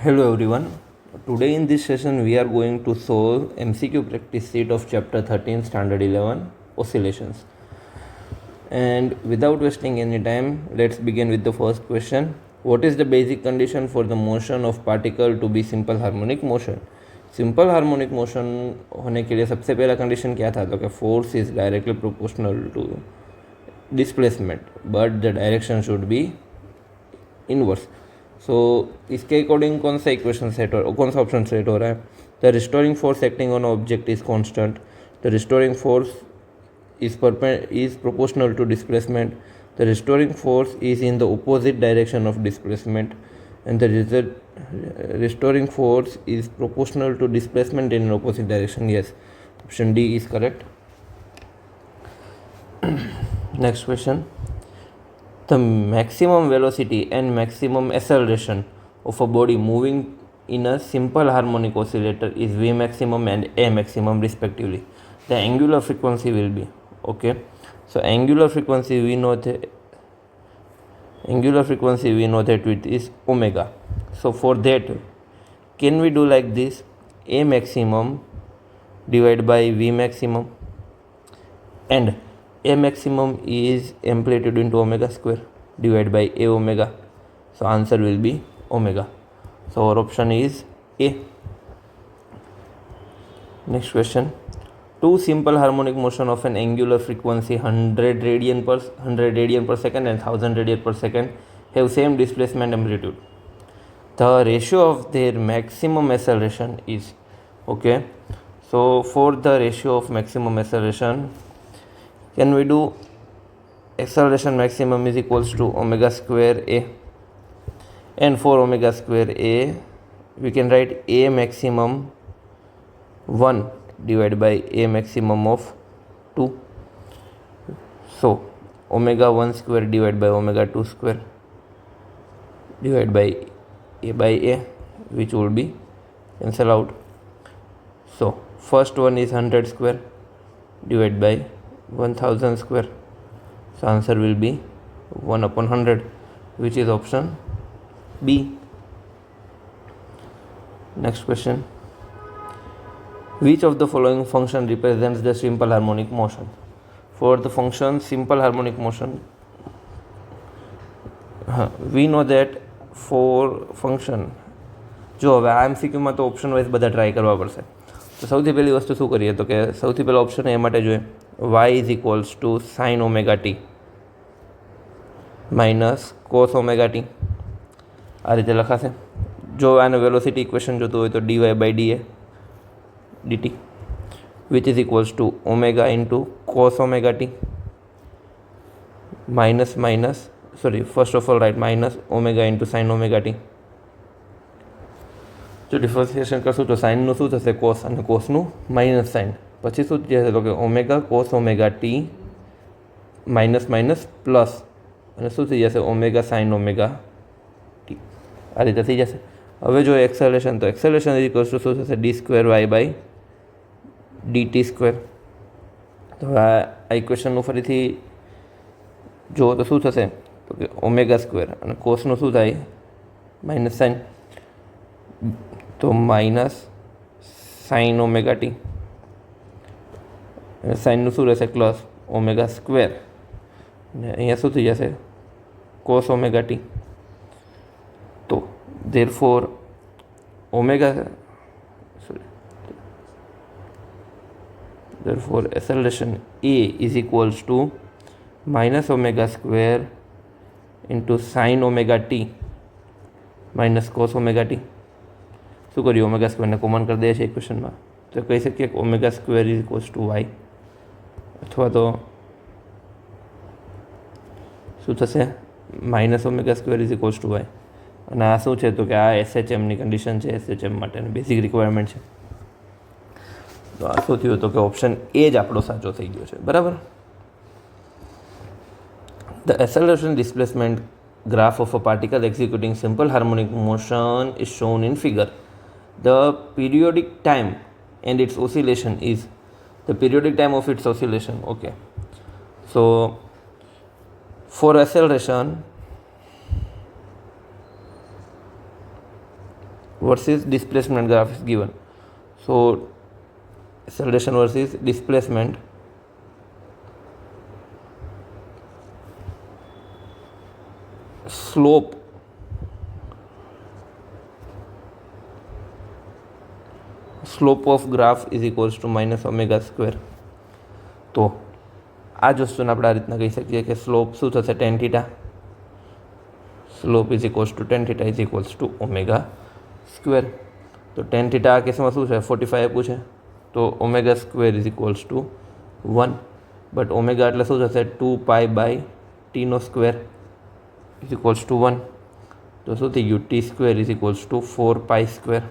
Hello everyone. Today in this session we are going to solve MCQ practice sheet of chapter 13 standard 11 oscillations. And without wasting any time, let's begin with the first question. What is the basic condition for the motion of particle to be simple harmonic motion? Simple harmonic motion होने के लिए सबसे पहला condition क्या था, तो कि force is directly proportional to displacement but the direction should be inverse. So इसके अकॉर्डिंग कौन सा इक्वेशन सेट हो, कौन सा ऑप्शन सेट हो रहा है? The restoring force acting on object is constant. The restoring force is proportional to displacement. The restoring force is in the opposite direction of displacement, and the restoring force is proportional to displacement in an opposite direction. Yes, option D is correct. Next question. The maximum velocity and maximum acceleration of a body moving in a simple harmonic oscillator is V maximum and A maximum respectively. The angular frequency will be, okay, so angular frequency we know that it is omega. So for that, can we do like this? A maximum divided by V maximum, and A maximum is amplitude into omega square divided by A omega. So answer will be omega. So our option is A. Next question. Two simple harmonic motion of an angular frequency 100 radian per second and 1000 radian per second have same displacement amplitude. The ratio of their maximum acceleration is, okay, so for the ratio of maximum acceleration, can we do acceleration maximum is equals to omega square A, and for omega square A we can write A maximum 1 divided by A maximum of 2. So omega 1 square divided by omega 2 square divided by A, which will be cancel out. So first one is 100 square divided by 1000 square. So answer will be 1 upon 100, which is option B. Next question. Which of the following function represents the simple harmonic motion? For the function simple harmonic motion, we know that for function, જો હવે આ એમસીક્યુમાં તો option wise બધા try કરવા પડશે. તો સૌથી પહેલી વસ્તુ શું કરીએ, તો કે સૌથી પહેલો ઓપ્શન એ માટે જોઈએ y is equals to sign omega T minus cos omega t. આ રીતે લખાશે. જો આને વેલોસિટી ઇક્વેશન જોતું હોય તો dy by DA dt, which is equals to omega into cos omega t first of all write minus omega into sin omega t. જો differentiation કરશું તો સાઇનનું શું થશે, કોસ, અને કોસનું માઇનસ સાઇન. પછી શું થશે, તો કે omega cos omega T minus minus plus, અને શું થઈ જશે, ઓમેગા સાઇન ઓમેગા ટી. આ રીતે થઈ જશે. હવે જો એક્સેલેરેશન, તો એક્સેલેરેશન ઇઝ ઇક્વલ્સ ટુ શું થશે, d square y by dt square. તો આ ઇક્વેશનનું ફરીથી જુઓ તો શું થશે, તો કે ઓમેગા સ્ક્વેર અને કોસનું શું થાય, માઇનસ સાઇન, તો માઇનસ સાઇન ઓમેગા ટી, સાઇનનું શું રહેશે, પ્લસ ઓમેગા સ્ક્વેર, ને અહીંયા શું થઈ જશે, કોસ ઓમેગા ટી. તો therefore acceleration A is equals to minus omega square into sin omega t minus cos omega t. શું કર્યું, ઓમેગા સ્ક્વેરને કોમન કરી દે છે ઇક્વેશનમાં, તો કહી શકીએ કે omega square is equals to y, અથવા તો શું થશે, minus omega square is equals to y. અને આ શું છે, તો કે આ એસએચએમની કન્ડિશન છે, એસએચએમ માટેની બેઝિક રિક્વાયરમેન્ટ છે. તો આ શું થયું, તો કે ઓપ્શન એ જ આપણો સાચો થઈ ગયો છે. બરાબર. The acceleration displacement graph of a particle executing simple harmonic motion is shown in figure. The periodic time and its oscillation is the periodic time of its oscillation. Okay, so for acceleration versus displacement graph is given. So acceleration versus displacement. Slope of graph is equals to minus omega square. તો આ જ વસ્તુને આપણે આ રીતના કહી શકીએ કે સ્લોપ શું થશે tan theta. Slope is equals two tan theta is equals to omega square. તો tan theta આ કેસમાં શું છે 45 આપ્યું છે, તો omega square is equals to 1. But omega એટલે શું થશે 2π/t square is equals to 1. તો શું થઈ ગયું t square is equals to 4π square.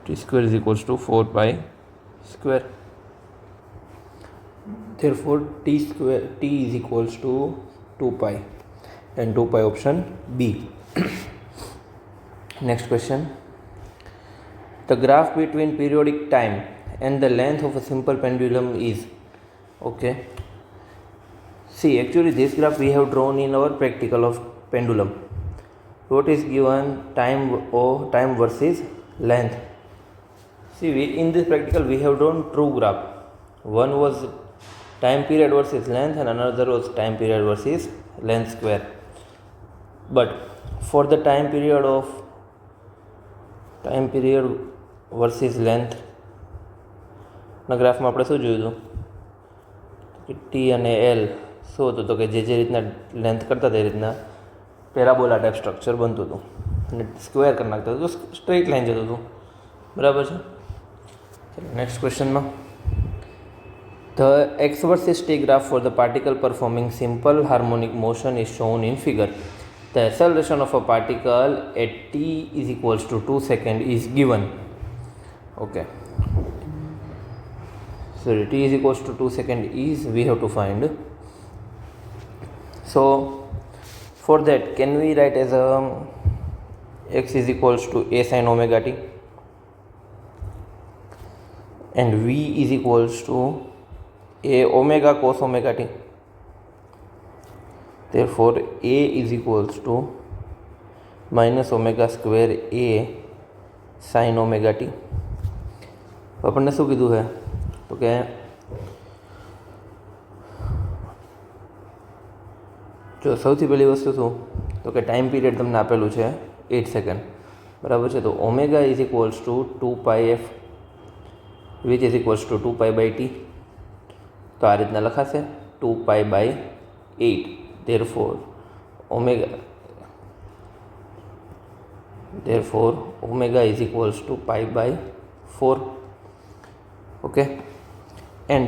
t square is equals to 4π square. Therefore t is equals to 2π, and 2π option B. Next question. The graph between periodic time and the length of a simple pendulum is, okay. See, actually this graph we have drawn in our practical of pendulum. What is given? Time versus length. See, in this practical we have drawn true graph. One was time period versus length and another was time period versus length square. But for the time period versus length ના ગ્રાફમાં આપણે શું જોયું હતું કે T અને L શું હતું તો કે જે રીતના લેન્થ કરતા તે રીતના પેરાબોલા ટાઈપ સ્ટ્રક્ચર બનતું હતું અને સ્ક્વેર કરી નાખતા હતું તો સ્ટ્રેટ લાઈન જતું હતું. બરાબર છે. Next question ma. The x versus t graph for the particle performing simple harmonic motion is shown in figure. The acceleration of a particle at t is equals to 2 seconds is given. Okay. So t is equals to 2 seconds is we have to find. So for that can we write as a x is equals to a sin omega t. And v is equals to a omega cos omega t. Therefore a is equals to minus omega square a sin omega t. આપણને શું કીધું છે તો કે જો સૌથી પહેલી વસ્તુ શું તો કે ટાઈમ પીરિયડ તમને આપેલું છે 8 સેકન્ડ. બરાબર છે. તો omega is equals two 2πf which is equals to 2π/t. તો આ રીતના લખાશે 2π/8. therefore omega is equals to π/4. Okay, and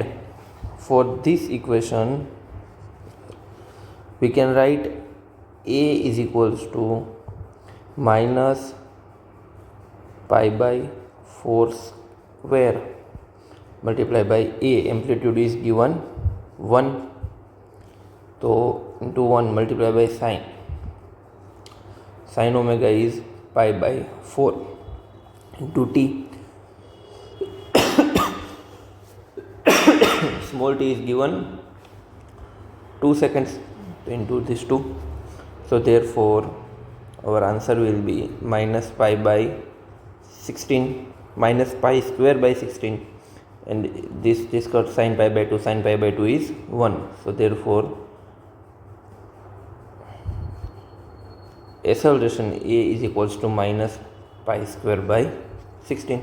for this equation we can write a is equals to minus π/4 square multiply by a. Amplitude is given 1, so into 1 multiply by sin omega is π/4 into t. Small t is given 2 seconds, so into this 2. So therefore our answer will be minus π/16 minus pi square by 16, and this got sin π/2. Sin π/2 is 1. So therefore acceleration a is equals to minus pi square by 16.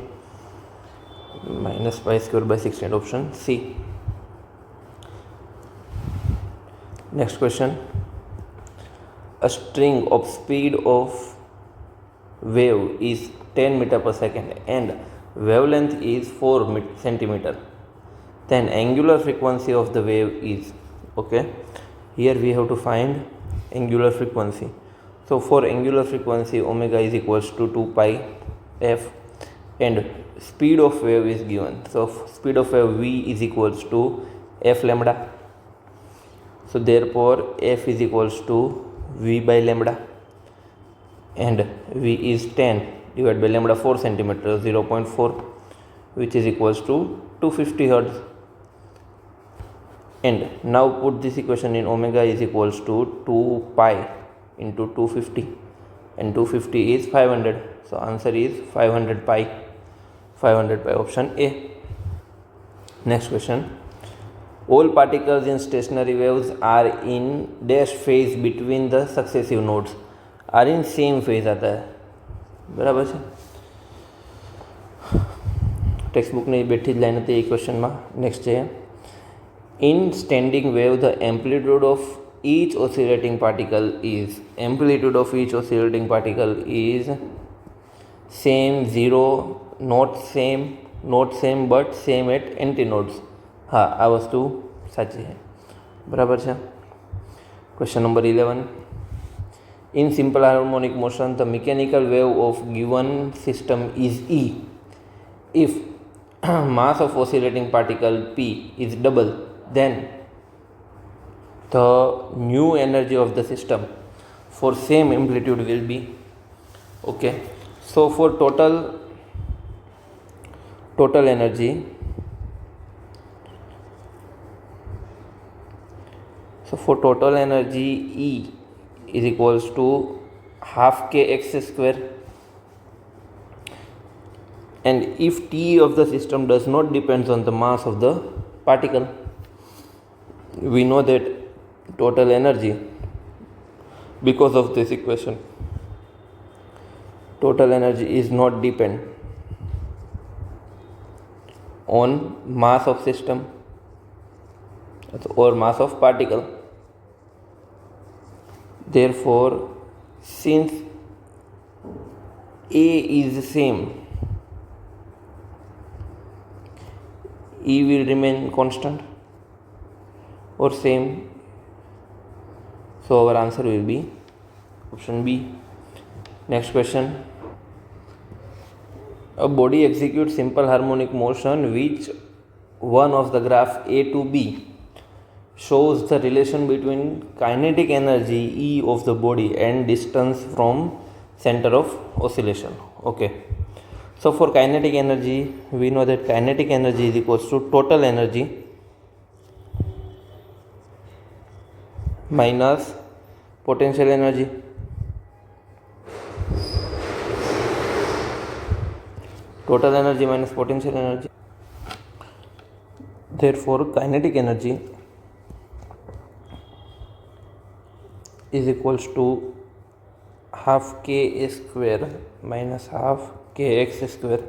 Minus pi square by 16, option C. Next question. A string of speed of wave is 10 meter per second and wavelength is 4 centimeter. Then angular frequency of the wave is, okay, here we have to find angular frequency. So for angular frequency omega is equals to 2πf and speed of wave is given. So speed of wave v is equals to f lambda. So therefore f is equals to v by lambda, and v is 10 divided by lambda 4 centimeter 0.4, which is equals to 250 hertz. And now put this equation in omega is equals to 2 pi into 250, and 250 is 500. So answer is 500 pi. 500 pi, option A. Next question. All particles in stationary waves are in dash phase between the successive nodes. Are in same phase आता है, बराबर છે. ટેક્સ્ટબુકની બેઠી જ line હતી એ ક્વેશ્ચનમાં. Next છે, in standing wave the amplitude of each oscillating particle is same, zero, not same but same at antinodes. હા, આ વસ્તુ સાચી છે, બરાબર છે. Question number 11. In simple harmonic motion, the mechanical wave of given system is E. If mass of oscillating particle P is double, then the new energy of the system for same amplitude will be. Okay, so for total energy, E is equals to half kx square, and if T of the system does not depends on the mass of the particle, we know that total energy, because of this equation, total energy is not depend on mass of system or mass of particle. Therefore, since A is the same, E will remain constant or same. So our answer will be option B. Next question. A body executes simple harmonic motion which one of the graph A to B shows the relation between kinetic energy E of the body and distance from center of oscillation. Okay, so for kinetic energy, we know that kinetic energy is equals to total energy minus potential energy. Total energy minus potential energy. Therefore, kinetic energy is equals to half k square minus half kx square,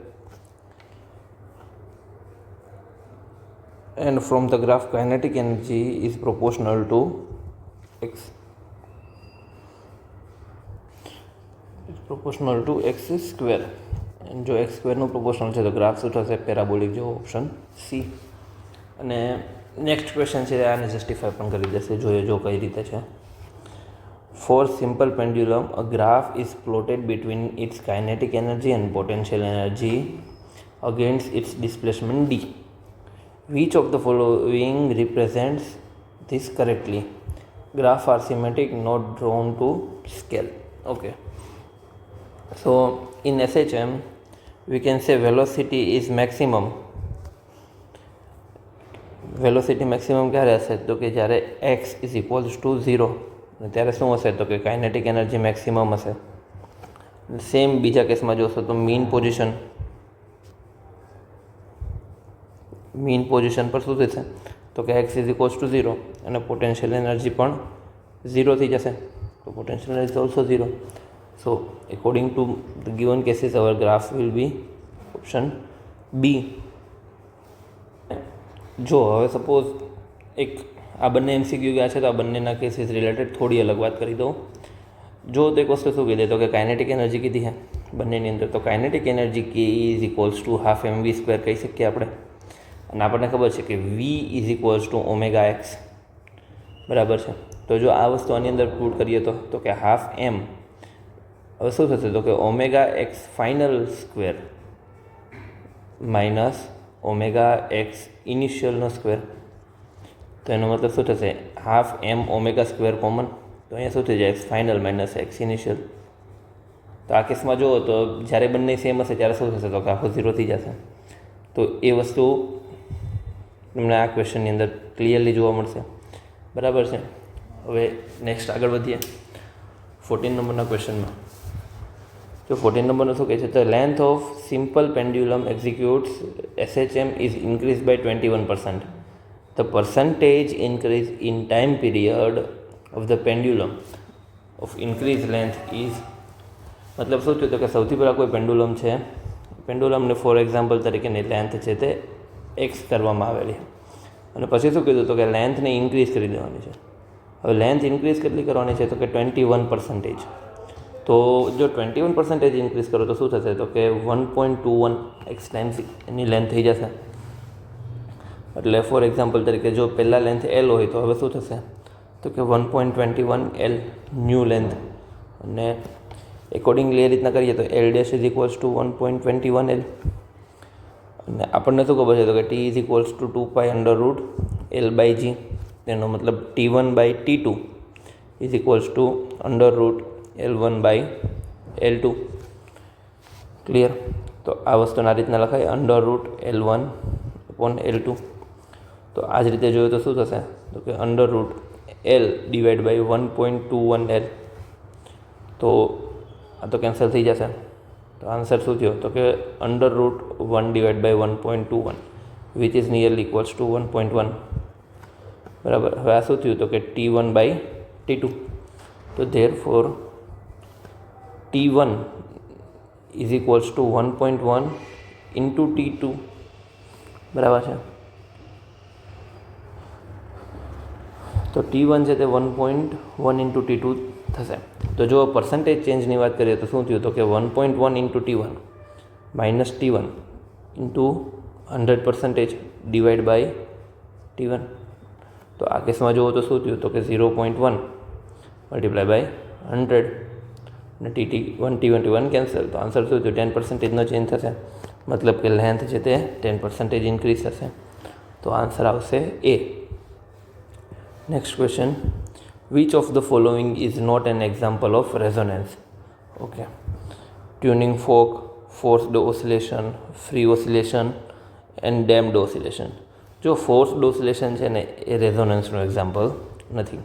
and from the graph kinetic energy is proportional to x. It's proportional to x square, and જો x square નું proportional છે તો graph શું થશે? Parabolic. જો option C. અને next question છે, આને જસ્ટિફાય પણ કરી દેશે, જોઈએ જો કઈ રીતે છે. For simple pendulum, a graph is plotted between its kinetic energy and potential energy against its displacement d. Which of the following represents this correctly? Graph are symmetric, not drawn to scale. Okay. So in SHM, we can say velocity is maximum. Velocity maximum ક્યારે હશે? તો કે જ્યારે x is equals to 0. ત્યારે શું હશે? તો કે કાઇનેટિક એનર્જી મેક્સિમમ હશે. સેમ બીજા કેસમાં જોશો તો મીન પોઝિશન પર શું થશે? તો કે x is equals to 0, અને પોટેન્શિયલ એનર્જી પણ 0 થઈ જશે. તો potential energy also 0. So according to the given cases, our graph will be option B. જો હવે સપોઝ એક આ બંને MCQ ગયા છે તો આ બંનેના કેસીસ રિલેટેડ થોડી અલગ વાત કરી દઉં. જો તો એક વસ્તુ શું કીધી? તો કે કાઇનેટિક એનર્જી કીધી છે બંનેની અંદર. તો કાઇનેટિક એનર્જી કે is equals to half mv square કહી શકીએ આપણે. અને આપણને ખબર છે કે v is equals to omega x, બરાબર છે. તો જો આ વસ્તુ આની અંદર પુટ કરીએ તો કે હાફ m, હવે શું થશે? તો કે omega x final square minus omega x ઇનિશિયલનો સ્ક્વેર. તો એનો મતલબ શું થશે? હાફ એમ ઓમેગા સ્ક્વેર કોમન, તો અહીંયા શું થઈ જાય? X final minus x initial. તો આ કેસમાં જુઓ તો જ્યારે બંને સેમ હશે ત્યારે શું થશે? તો કે આખો 0 થઈ જશે. તો એ વસ્તુ તમને આ ક્વેશ્ચનની અંદર ક્લિયરલી જોવા મળશે, બરાબર છે. હવે નેક્સ્ટ આગળ વધીએ. 14 નંબરના ક્વેશ્ચનમાં જો 14 નંબરનું શું કહે છે, the length of simple pendulum executes SHM is increase by 21%. The percentage increase in time period of the pendulum of increase length is, મતલબ શું થયું તો કે સૌથી પહેલાં કોઈ પેન્ડુલમ છે, પેન્ડુલમને ફોર એક્ઝામ્પલ તરીકેની લેન્થ છે તે એક્સ કરવામાં આવેલી અને પછી શું કીધું તો કે લેન્થને ઇન્ક્રીઝ કરી દેવાની છે. હવે લેન્થ ઇન્ક્રીઝ કેટલી કરવાની છે તો કે 21%. તો જો 21% ઇન્ક્રીઝ કરો તો શું થશે તો કે 1.21 એક્સ ટાઈમ્સ એની લેન્થ થઈ જશે. એટલે ફોર એક્ઝામ્પલ તરીકે જો પહેલાં લેન્થ એલ હોય તો હવે શું થશે તો કે 1.21 એલ ન્યૂ લેન્થ, અને એકોર્ડિંગલી એ રીતના કરીએ તો L dash is equals two 1.21 L, અને આપણને શું ખબર છે તો કે t is equals two 2π√L/g, તેનો મતલબ T1/T2 is equals two √L1/L2. Clear? તો આ વસ્તુને આ રીતના લખાય √L1/L2. તો આ જ રીતે જોઈએ તો શું થશે તો કે √L/1.21L. તો આ તો કેન્સલ થઈ જશે. તો આન્સર શું થયો તો કે √1/1.21 which is nearly equals to 1.1. બરાબર. હવે આ શું થયું તો કે T1/T2. તો therefore T1 is equals two 1.1 into T2. બરાબર છે. તો T1 છે તે 1.1 ઇન્ટુ T2 થશે. તો જો પર્સન્ટેજ ચેન્જની વાત કરીએ તો શું થયું તો કે 1.1 into T1 minus T1 into 100% divide by T1. તો આ કેસમાં જુઓ તો શું થયું તો કે 0.1 મલ્ટીપ્લાય બાય 100 અને T1 કેન્સલ. તો આન્સર શું થયું 10%નો ચેન્જ થશે, મતલબ કે લેન્થ છે તે 10% ઇન્ક્રીઝ થશે. તો આન્સર આવશે A. Next question, which of the following is not an example of resonance? Okay, tuning fork, forced oscillation, free oscillation and damped oscillation. જો ફોર્સ્ડ ઓસિલેશન છે ને એ રેઝોનન્સનું એક્ઝામ્પલ નથી.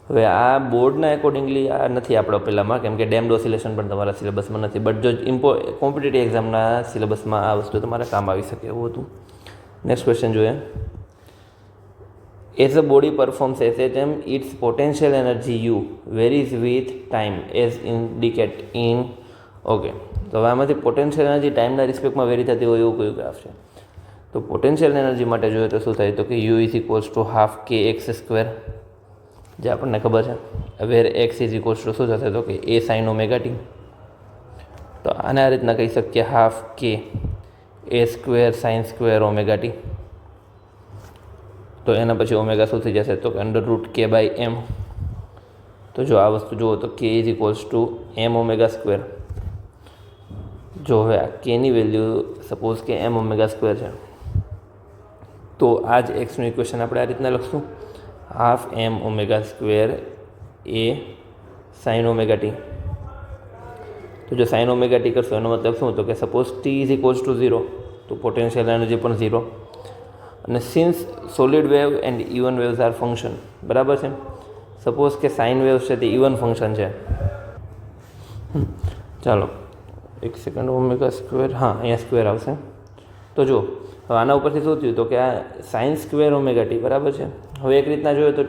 હવે આ બોર્ડના એકોર્ડિંગલી આ નથી આપણા પહેલાંમાં, કેમ કે ડેમ્ડ ઓસિલેશન પણ તમારા સિલેબસમાં નથી, બટ જો કોમ્પિટિટિવ એક્ઝામના સિલેબસમાં આ વસ્તુ તમારે કામ આવી શકે એવું હતું. નેક્સ્ટ ક્વેશ્ચન જોઈએ. As a body performs SHM, its potential energy U varies with time as indicated in. Okay, તો હવે આમાંથી પોટેન્શિયલ એનર્જી ટાઈમના રિસ્પેક્ટમાં વેરી થતી હોય એવું કયું ગ્રાફ છે? તો પોટેન્શિયલ એનર્જી માટે જોઈએ તો શું થાય તો કે U is equals to half kx², જે આપણને ખબર છે. વેર x ઇઝ ઇક્વલ્સ ટુ શું થશે તો કે a sin ωt. તો આને આ રીતના કહી શકીએ half k a² sin² ωt. તો એના પછી ઓમેગા શું થઈ જશે તો કે √k/m. તો જો આ વસ્તુ જુઓ તો k is equals two m⍵². જો હવે આ kની વેલ્યુ સપોઝ કે m⍵² છે, તો આ જ એક્સનું ઇક્વેશન આપણે આ રીતના લખશું half m⍵² a sin ωt. તો જો sin ωt કરશો એનો મતલબ શું તો કે suppose t is equals to 0, તો પોટેન્શિયલ એનર્જી પણ 0. અને since solid wave and even waves are function, બરાબર છે. સપોઝ કે સાઇન વેવ્સ છે તે ઇવન ફંક્શન છે. ચાલો એક સેકન્ડ, ω², હા અહીંયા સ્ક્વેર આવશે. તો જો હવે આના ઉપરથી શું થયું તો કે આ sin² ωt બરાબર છે. હવે એક રીતના જોઈએ તો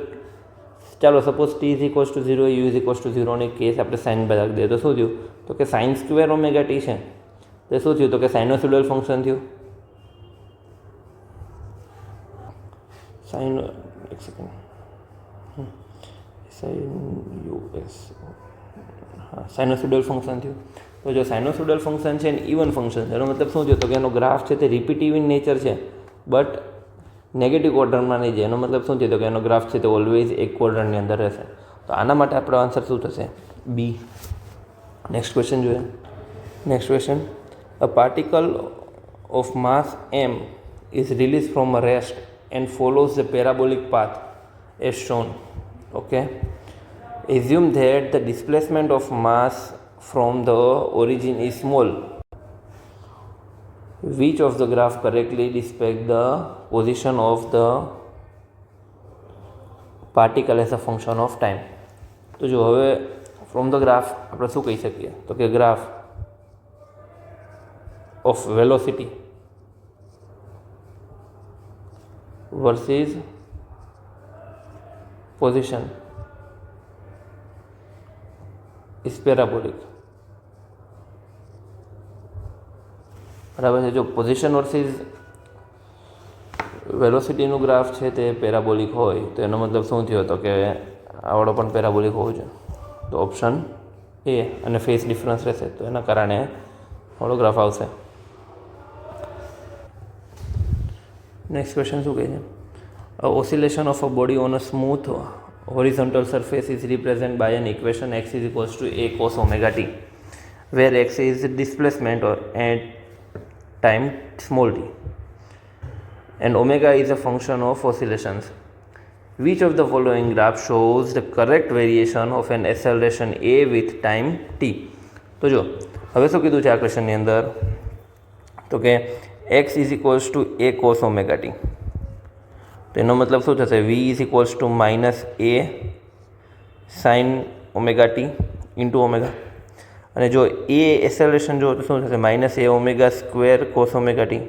ચાલો suppose t is equals to 0 u is equals to 0 ની કેસ આપણે સાઇન બતાવી દઈએ તો શું થયું તો કે sin² ωt છે તે શું થયું તો કે સાઇનોસોઇડલ ફંક્શન થયું. એક સેકન્ડ, સાઇનોસોઇડલ ફંક્શન થયું. તો જો સાઇનોસોઇડલ ફંક્શન છે ને ઇવન ફંક્શન છે એનો મતલબ શું થયો તો કે એનો ગ્રાફ છે તે રિપીટિવ ઇન નેચર છે, બટ નેગેટિવ ક્વોડ્રન્ટમાં નહીં જાય. એનો મતલબ શું થયો તો કે એનો ગ્રાફ છે તે ઓલવેઝ એક ક્વોડ્રન્ટની અંદર રહેશે. તો આના માટે આપણો આન્સર શું થશે? બી. નેક્સ્ટ ક્વેશ્ચન જોઈએ. Next question, a particle of mass m is released from a rest and follows the parabolic path as shown. Okay, assume that the displacement of mass from the origin is small. Which of the graph correctly depicts the position of the particle as a function of time? તો જો હવે from the graph આપણે શું કહી શકીએ તો કે graph of velocity versus position is parabolic. બરાબર છે. જો પોઝિશન વર્સિસ વેલોસિટીનું ગ્રાફ છે તે પેરાબોલિક હોય તો એનો મતલબ શું થયો તો કે આવડો પણ પેરાબોલિક હોવો જોઈએ. તો ઓપ્શન એ અને ફેઝ ડિફરન્સ રહેશે તો એના કારણે આવડો ગ્રાફ આવશે. નેક્સ્ટ ક્વેશ્ચન શું કહે છે? Oscillation of a body on a smooth horizontal surface is represented by an equation x is equals to a cos omega t, where x is displacement or at time small t and omega is a function of oscillations. Which of the following graph shows the correct variation of an acceleration a with time t? તો જો હવે શું કીધું છે આ ક્વેશ્ચનની અંદર તો કે x is equals to a cos omega t. તો એનો મતલબ શું થશે? v is equals to minus A sine omega T into omega. અને જો એ એસેલેરેશન જો તો શું થશે? Minus A omega square cos omega T.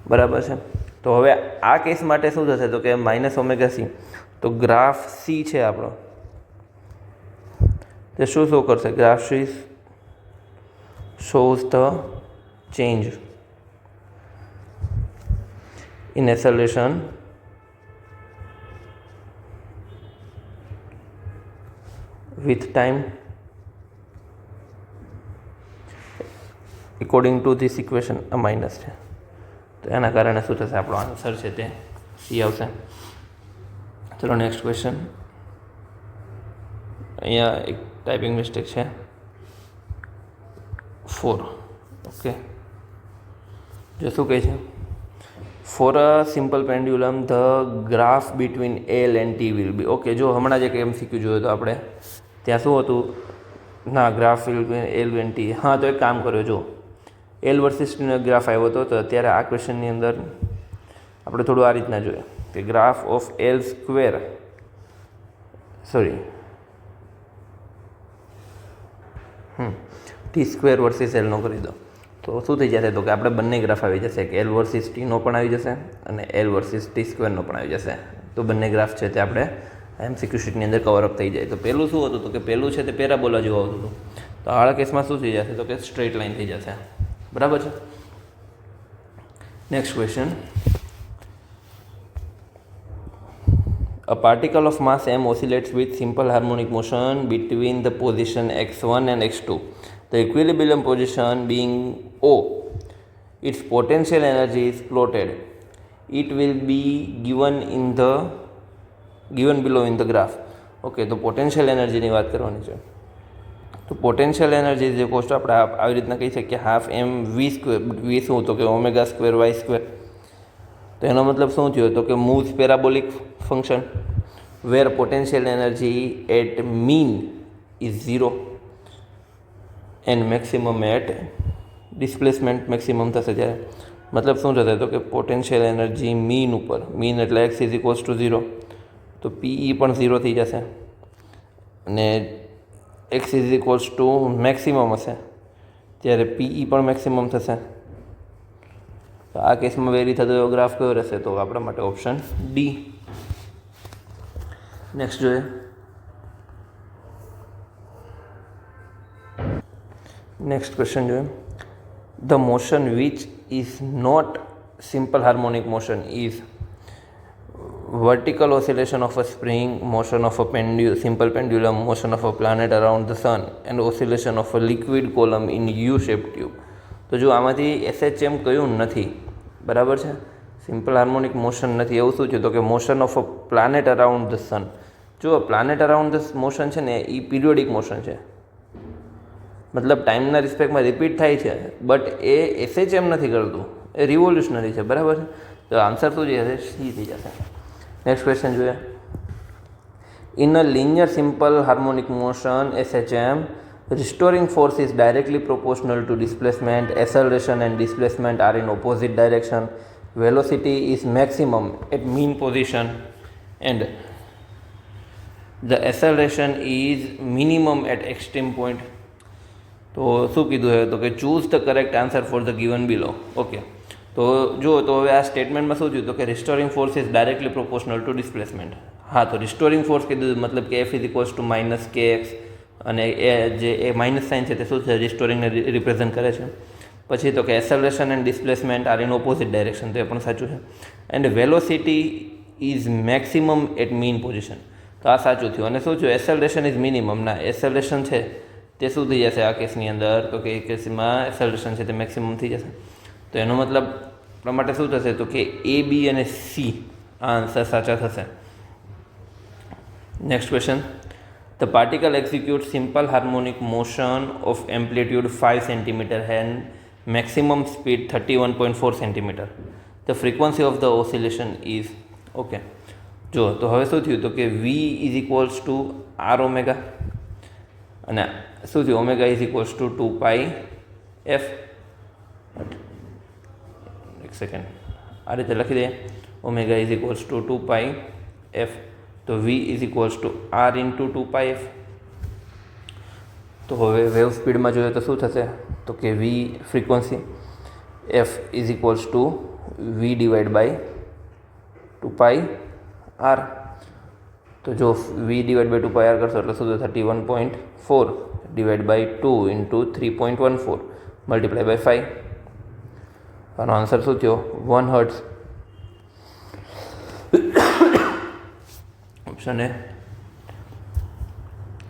બરાબર છે. તો હવે આ કેસ માટે શું થશે તો કે માઇનસ ઓમેગા સી. તો ગ્રાફ સી છે આપણો તે શું શો કરશે? Graph C shows the change in acceleration with time according to this equation. આ માઇનસ છે તો એના કારણે શું થશે? આપણો આન્સર છે તે સી આવશે. ચલો નેક્સ્ટ ક્વેશ્ચન. અહીંયા એક ટાઈપિંગ મિસ્ટેક છે 4. ઓકે, જો શું કહે છે? For a simple pendulum, the graph between L and T will be. Okay, જો હમણાં જ એક MCQ જોયો તો આપણે ત્યાં શું હતું? ના, ગ્રાફ L and T. હા, તો એક કામ કર્યો, જો L વર્સિસ Tનો ગ્રાફ આવ્યો હતો તો અત્યારે આ ક્વેશ્ચનની અંદર આપણે થોડું આ રીતના જોઈએ કે graph of L square T square versus Lનો કરી દો તો શું થઈ જશે? તો કે આપણે બંને ગ્રાફ આવી જશે કે L વર્સિસ Tનો પણ આવી જશે અને L વર્સિસ T સ્ક્વેરનો પણ આવી જશે. તો બંને ગ્રાફ છે તે આપણે MCQ શીટની અંદર કવરઅપ થઈ જાય. તો પહેલું શું હતું? તો કે પહેલું છે તે પેરાબોલા જેવું આવતું હતું. તો આળા કેસમાં શું થઈ જશે? તો કે સ્ટ્રેટ લાઇન થઈ જશે. બરાબર છે. Next question. A particle of mass m oscillates with simple harmonic motion between the position x1 and x2. The equilibrium position being O. Its potential energy is plotted. It will be given below in the graph. Okay, તો potential એનર્જીની વાત કરવાની છે. તો potential energy જે cost આપણે આવી રીતના કહી શકીએ હાફ એમ વી સ્ક્વેર. વી શું? તો કે ઓમેગા સ્ક્વેર વાય સ્ક્વેર. તો એનો મતલબ શું થયો? તો કે moves parabolic function where potential energy at mean is 0 and maximum at displacement maximum થશે ત્યારે. મતલબ શું થશે? તો કે પોટેન્શિયલ એનર્જી મીન ઉપર, મીન એટલે એક્સ ઇઝ ઇક્વલ્સ ટુ 0, તો પીઈ પણ 0 થઈ જશે અને x is equals to maximum હશે ત્યારે પીઈ પણ મેક્સિમમ થશે. તો આ કેસમાં વેરી થતો એવો ગ્રાફ કયો રહેશે? તો આપણા માટે ઓપ્શન ડી. નેક્સ્ટ જોઈએ. નેક્સ્ટ ક્વેશ્ચન જોઈએ. The motion which is not simple harmonic motion is vertical oscillation of a spring, motion of a simple pendulum, motion of a planet around the sun and oscillation of a liquid column in U-shaped tube. તો જો આમાંથી SHM કયું નથી? બરાબર છે, simple harmonic motion નથી. એવું શું છે? તો કે motion of a planet around the sun. જો પ્લાનેટ અરાઉન્ડ ધ મોશન છે ને એ પીરિયોડિક મોશન છે, મતલબ ટાઈમના રિસ્પેક્ટમાં રિપીટ થાય છે, બટ એ SHM નથી કરતું, એ રિવોલ્યુશનરી છે. બરાબર છે. તો આન્સર શું જે હશે? સી થઈ જશે. નેક્સ્ટ ક્વેશ્ચન જોઈએ. In a linear simple harmonic motion SHM, restoring force is directly proportional to displacement. Acceleration and displacement are in opposite direction. Velocity is maximum at mean position and the acceleration is minimum at extreme point. તો શું કીધું છે? તો કે choose the correct answer for the given below. Okay, તો જુઓ, તો હવે આ સ્ટેટમેન્ટમાં શું થયું? તો કે restoring force is directly proportional to displacement. હા, તો રિસ્ટોરિંગ ફોર્સ કીધું મતલબ કે F is equals to minus K X, અને એ જે એ માઇનસ સાઇન છે તે શું છે? રિસ્ટોરિંગને રિપ્રેઝન્ટ કરે છે. પછી તો કે acceleration and displacement are in opposite direction, તો એ પણ સાચું છે. And velocity is maximum at mean position, તો આ સાચું થયું. અને શું થયું? Acceleration is minimum. ના, એસેલરેશન છે તે શું થઈ જશે આ કેસની અંદર? તો કે કેસમાં એસેલરેશન છે તે મેક્સિમમ થઈ જશે. તો એનો મતલબ આપણા માટે શું થશે? તો કે એ, બી અને સી આ આન્સર સાચા થશે. Next question. The particle execute simple harmonic motion of amplitude 5 centimetre and maximum speed 31.4 centimetre. The frequency of the oscillation is. Okay, જો તો હવે શું થયું? તો કે V is equals to R omega, અને શું થયું? Omega is equals to 2 pi F. એક સેકન્ડ, આ રીતે લખી દઈએ. Omega is equals to 2 pi F. તો V is equals to R into 2 pi F. તો હવે વેવ સ્પીડમાં જોઈએ તો શું થશે? તો કે V frequency F is equals to V divide by 2 pi R. તો જો V divide by 2 pi R કરશો એટલે શું થશે? 31.4 divide by 2 into 3.14 multiply by 5. આનો આન્સર શું થયો? 1 hertz. Option A.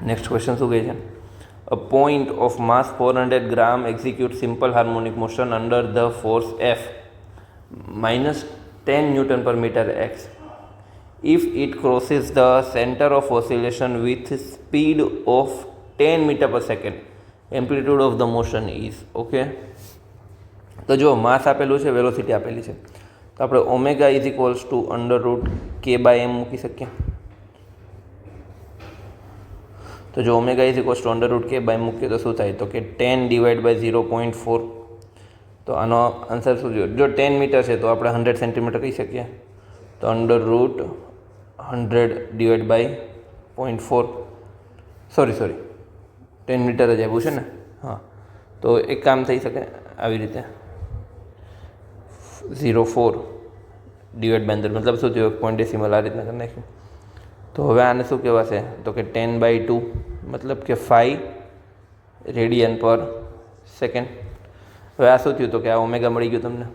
Next question શું કહે છે? A point of mass 400 gram executes simple harmonic motion under the force F minus 10 Newton per meter x. If it crosses the center of oscillation with speed of 10 meter per second, amplitude of the motion is. Okay, તો જો માસ આપેલું છે, velocity આપેલી છે, તો આપણે omega is equals two √k/m મૂકી શકીએ. તો જો omega is equals two √k/m મૂકીએ તો શું થાય? તો કે 10 ડિવાઈડ બાય 0.4. તો આનો આન્સર શું થયો? જો 10 મીટર છે તો આપણે 100 સેન્ટીમીટર કહી શકીએ. તો √100 ડિવાઈડ બાય 0.4, સોરી 10 મીટર જ આવ્યું છે ને. હા, તો એક કામ થઈ શકે આવી રીતે, 0.4 ડિવાઈડ બાય 100 મતલબ શું થયું? પોઈન્ટ ડેસિમલ આ રીતના કરી નાખ્યું. તો હવે આને શું કહેવાશે? તો કે 10/2 મતલબ કે 5 રેડિયન પર સેકન્ડ. હવે આ શું થયું? તો કે આ ઓમેગા મળી ગયું તમને.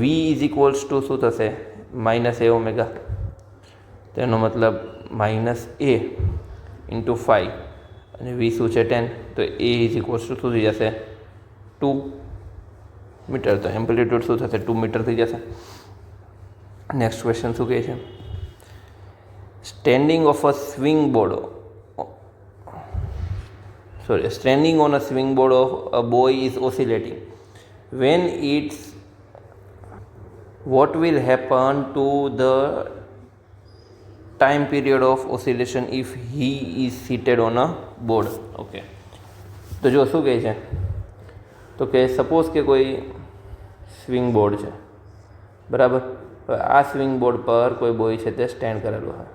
વી ઇઝ ઇક્વલ્સ ટુ શું થશે? -a omega. તેનો મતલબ -a ઇન્ટુ 5, અને વી શું છે? 10. તો એ ઇઝ ઇક્વલ્સ ટુ શું થઈ જશે? 2 મીટર. તો એમ્પ્લિટ્યુડ શું થશે? 2 મીટર થઈ જશે. નેક્સ્ટ ક્વેશ્ચન શું કહે છે? Standing on a swing board of a boy is oscillating. When it's, what will happen to the time period of oscillation if he is seated on a board? Okay, તો જો શું કહે છે? તો કે સપોઝ કે કોઈ સ્વિંગ બોર્ડ છે, બરાબર. હવે આ સ્વિંગ બોર્ડ પર કોઈ બોય છે તે સ્ટેન્ડ કરેલું હોય,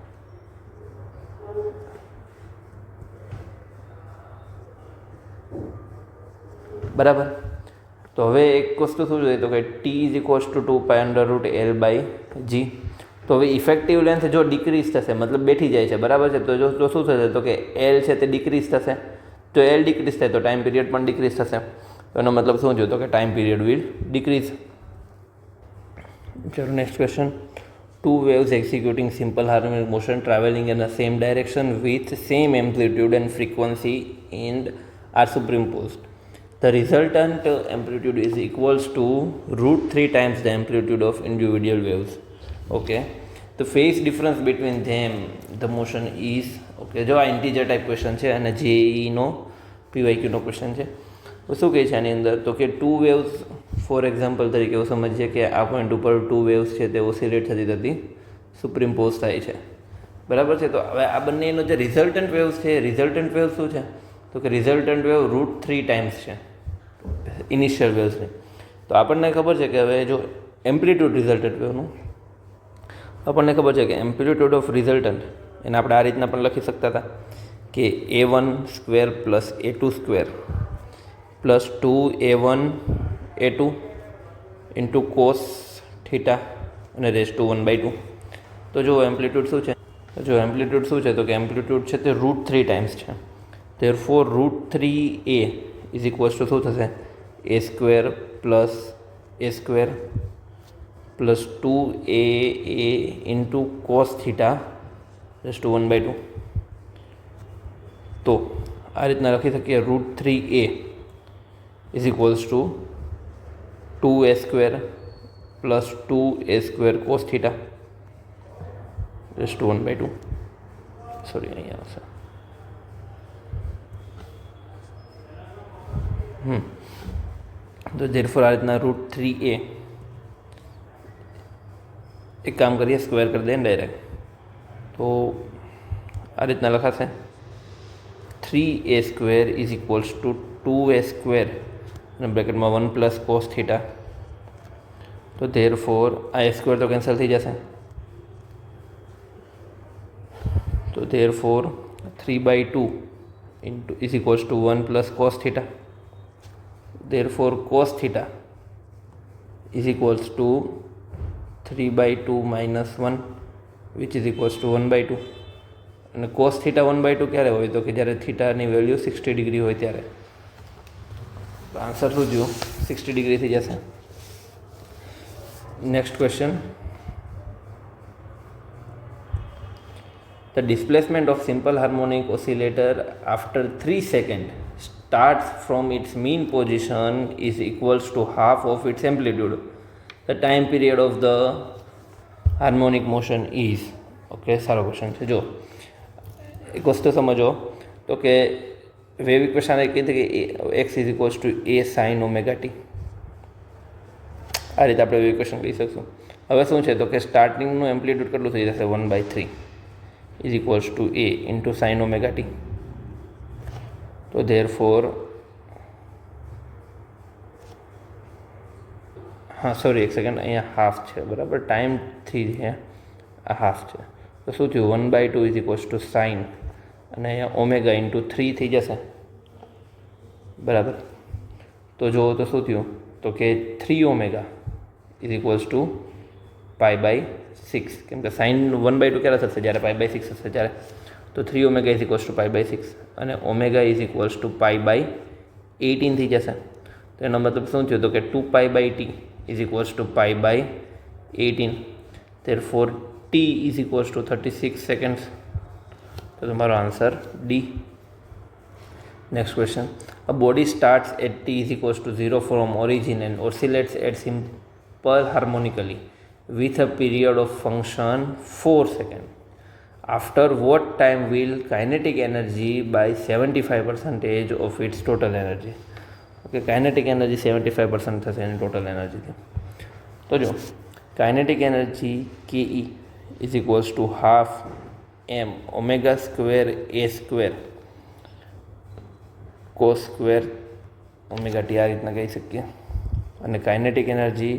બરાબર. તો હવે એક વસ્તુ શું જોઈએ? તો કે t is equals to 2 pi √L/g. તો હવે ઇફેક્ટિવ લેન્થ જો ડિક્રીઝ થશે, મતલબ બેઠી જાય છે, બરાબર છે, તો જો શું થશે? તો કે એલ છે તે ડિક્રીઝ થશે. જો એલ ડિક્રીઝ થાય તો ટાઈમ પીરિયડ પણ ડિક્રીઝ થશે. તો એનો મતલબ શું થયો? તો કે ટાઈમ પીરિયડ વિલ ડિક્રીઝ. ચલો next question. 2 waves executing simple harmonic motion traveling in the same direction with same amplitude and frequency and are superimposed. The resultant amplitude is equals to √3 times the amplitude of individual waves. Okay, the phase difference between them, the motion is. Okay, જો આ integer type question છે અને જેઈનો પીવાયક્યુનો question છે. તો શું કહે છે આની અંદર? તો કે 2 વેવ્સ, ફોર એક્ઝામ્પલ તરીકે એવું સમજીએ કે આ પોઈન્ટ ઉપર 2 વેવ્સ છે તે ઓસિલેટ થતી સુપરિમ્પોઝ થાય છે, બરાબર છે. તો હવે આ બંનેનો જે રિઝલ્ટન્ટ વેવ્સ છે, રિઝલ્ટન્ટ વેવ શું છે? તો કે રિઝલ્ટન્ટ વેવ √3 ટાઈમ્સ છે ઇનિશિયલ વેવ્સની. તો આપણને ખબર છે કે હવે જો એમ્પ્લિટ્યૂડ રિઝલ્ટન્ટ વેવનું આપણને ખબર છે કે એમ્પ્લિટ્યૂડ ઓફ રિઝલ્ટન્ટ એને આપણે આ રીતના પણ લખી શકતા હતા કે a1² plus a2² plus 2a1 a2 into cos theta અને રેઝ ટુ 1/2. તો જો એમ્પ્લિટ્યૂડ શું છે, તો કે એમ્પ્લિટ્યૂડ છે તે √3 ટાઈમ્સ છે. Therefore √3a is equals to શું થશે, a² plus a² plus 2a into cos theta raise to 1/2. તો આ રીતના લખી શકીએ √3a is equals to 2a² plus 2a² cos theta raise to 1/2. Sorry, અહીંયા આવશે. તો ધેરફોર આ રીતના √3a એક કામ કરીએ, સ્ક્વેર કરી દઈએ ડાયરેક્ટ. તો આ રીતના લખાશે 3a² is equals to 2a² અને બ્રેકેટમાં 1 પ્લસ કોસ થીટા. તો ધેરફોર આ a² તો કેન્સલ થઈ જશે. તો therefore 3/2 into is equals to 1 plus cos theta. Therefore cos theta is equals two 3/2 minus 1 which is equals to 1/2. અને કોસ થીટા 1/2 ક્યારે હોય, તો કે જ્યારે થીટાની વેલ્યુ 60 ડિગ્રી હોય ત્યારે. તો આન્સર શું થયું, 60 ડિગ્રી થઈ જશે. Next question. The displacement of simple harmonic oscillator after 3 seconds starts from its mean position is equals to half of its amplitude. The time period of the harmonic motion is. Okay, સારો question છે. જો એક વસ્તુ સમજો તો કે wave equation કીધી કે x is equals two a sin omega t. આ રીતે આપણે વેવ ઇક્વેશન કહી શકશું. હવે શું છે તો કે સ્ટાર્ટિંગનું એમ્પ્લિટ્યૂડ કેટલું થઈ જશે, 1/3 is equals two a into sign omega T. તો ધેરફોર સોરી એક સેકન્ડ, અહીંયા હાફ છે, બરાબર, ટાઈમ 3 છે, આ હાફ છે. તો શું થયું, 1/2 ઇઝ ઇક્વલ્સ ટુ સાઇન અને અહીંયા ઓમેગા ઇન્ટુ 3 થઈ જશે, બરાબર. તો જુઓ તો શું થયું તો કે 3 ઓમેગા ઇઝ ઇક્વલ્સ ટુ π/6, કેમ કે સાઇન 1/2 ક્યારે થશે, જ્યારે π/6 થશે ત્યારે. તો 3 ઓમેગા ઇઝ ઇક્વલ્સ ટુ π/6 અને ઓમેગા ઇઝ ઇક્વલ્સ ટુ π/18 થઈ જશે. તો એનો મતલબ શું થયું તો કે 2π/t is equals to π/18. Therefore t is equals to 36 seconds. તો તમારો answer D. Next question. A body starts at t is equals to 0 from origin and oscillates at simple harmonically with a period of function 4 seconds. After what time will kinetic energy by 75% of its total energy? Okay, kinetic energy 75% થશે એની total એનર્જીથી. તો જો kinetic energy ke is equals to half m omega square a square cos square omega t, આ રીતના કહી શકીએ. અને kinetic energy